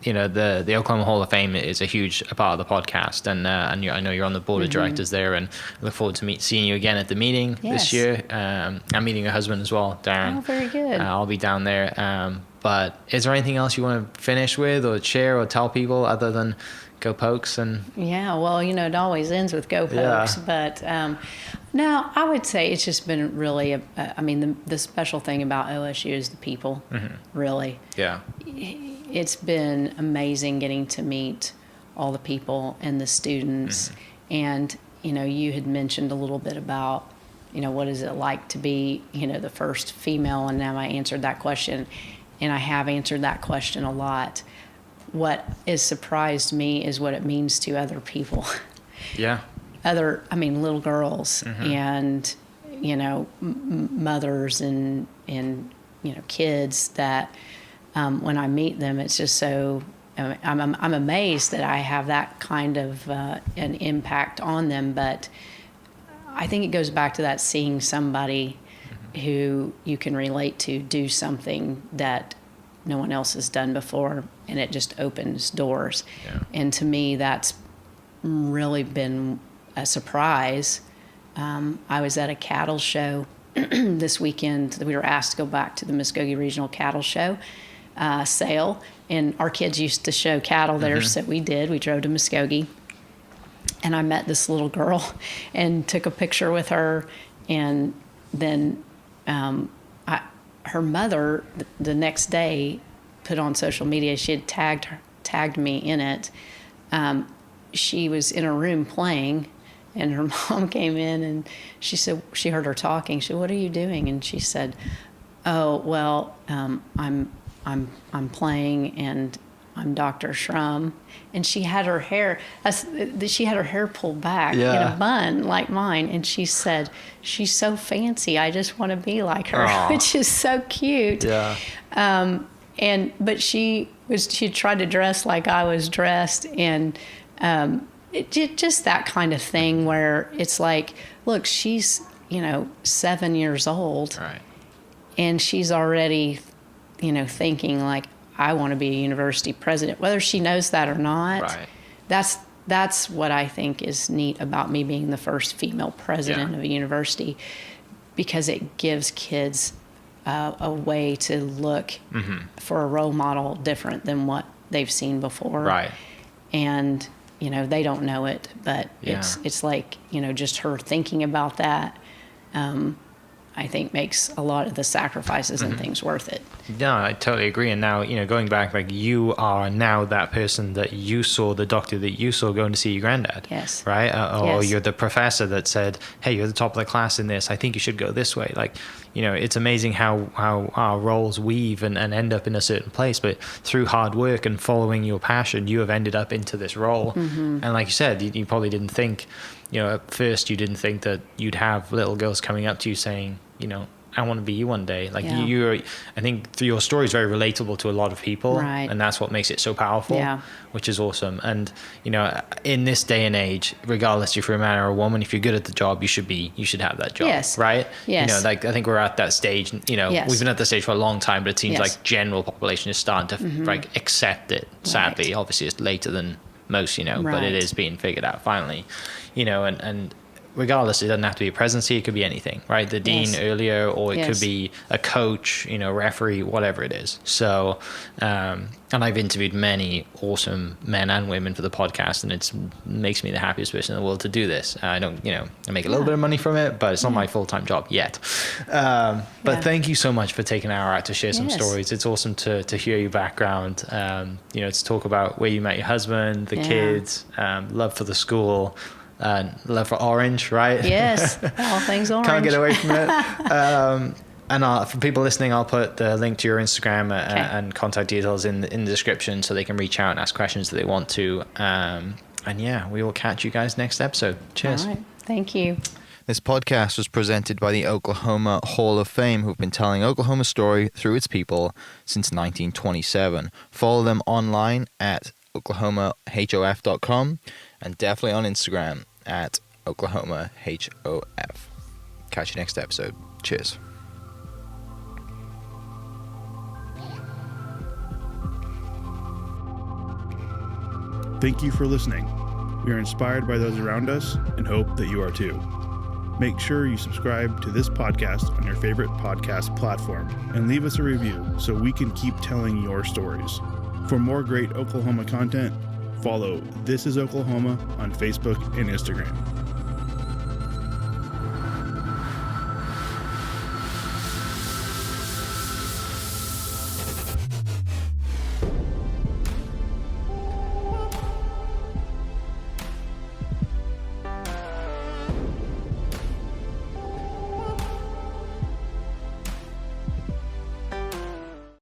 You know, the Oklahoma Hall of Fame is a huge part of the podcast, and I know you're on the board of directors there, and I look forward to seeing you again at the meeting this year. I'm meeting your husband as well, Darren. Oh, very good. I'll be down there. But is there anything else you want to finish with or share or tell people other than go Pokes? And well, you know, it always ends with go Pokes, but no, I would say it's just been really the special thing about OSU is the people, really. Yeah. It's been amazing getting to meet all the people and the students. And, you know, you had mentioned a little bit about, you know, what is it like to be, you know, the first female, and now I answered that question, and I have answered that question a lot. What has surprised me is what it means to other people. Yeah. Little girls and, you know, mothers and, you know, kids that when I meet them, it's just so, I'm amazed that I have that kind of an impact on them. But I think it goes back to that seeing somebody who you can relate to do something that no one else has done before, and it just opens doors. And to me, that's really been a surprise. I was at a cattle show this weekend. We were asked to go back to the Muskogee Regional Cattle Show sale, and our kids used to show cattle there, so we did. We drove to Muskogee, and I met this little girl and took a picture with her, and then her mother the next day put on social media, she had tagged me in it. She was in a room playing, and her mom came in, and she said, she heard her talking. She said, "What are you doing?" And she said, "Oh, well, I'm playing, and I'm Dr. Shrum." And she had her hair pulled back in a bun like mine. And she said, "She's so fancy. I just want to be like her," which is so cute. Yeah. But she tried to dress like I was dressed, and just that kind of thing where it's like, look, she's, you know, 7 years old, right, and she's already, you know, thinking like, I want to be a university president, whether she knows that or not. Right. That's what I think is neat about me being the first female president of a university, because it gives kids a way to look for a role model different than what they've seen before. Right. And, you know, they don't know it, but it's like, you know, just her thinking about that, I think makes a lot of the sacrifices and things worth it. No, I totally agree. And now, you know, going back, like, you are now that person that you saw, the doctor that you saw going to see your granddad. Yes. Right? Or you're the professor that said, "Hey, you're the top of the class in this. I think you should go this way." Like, you know, it's amazing how our roles weave and end up in a certain place. But through hard work and following your passion, you have ended up into this role. And like you said, you probably didn't think, you know, at first you didn't think that you'd have little girls coming up to you saying, you know, "I want to be you one day." Like, I think your story is very relatable to a lot of people, right, and that's what makes it so powerful, which is awesome. And, you know, in this day and age, regardless if you're a man or a woman, if you're good at the job, you should have that job, right? Yes. You know, like, I think we're at that stage, you know, we've been at that stage for a long time, but it seems like general population is starting to like accept it. Sadly, obviously it's later than most, you know, but it is being figured out finally, you know, and regardless, it doesn't have to be a presidency. It could be anything, right? The dean earlier, or it could be a coach, you know, referee, whatever it is. So, and I've interviewed many awesome men and women for the podcast, and it makes me the happiest person in the world to do this. I don't, you know, I make a little bit of money from it, but it's not my full-time job yet. But thank you so much for taking an hour out to share some stories. It's awesome to hear your background, you know, to talk about where you met your husband, the kids, love for the school, love for orange, right? Yes, all things orange. Can't get away from it. And for people listening, I'll put the link to your Instagram and contact details in the description, so they can reach out and ask questions that they want to. And we will catch you guys next episode. Cheers. All right. Thank you. This podcast was presented by the Oklahoma Hall of Fame, who've been telling Oklahoma's story through its people since 1927. Follow them online at oklahomahof.com and definitely on Instagram at oklahomahof. Catch you next episode. Cheers. Thank you for listening. We are inspired by those around us and hope that you are too. Make sure you subscribe to this podcast on your favorite podcast platform and leave us a review so we can keep telling your stories. For more great Oklahoma content, follow This Is Oklahoma on Facebook and Instagram.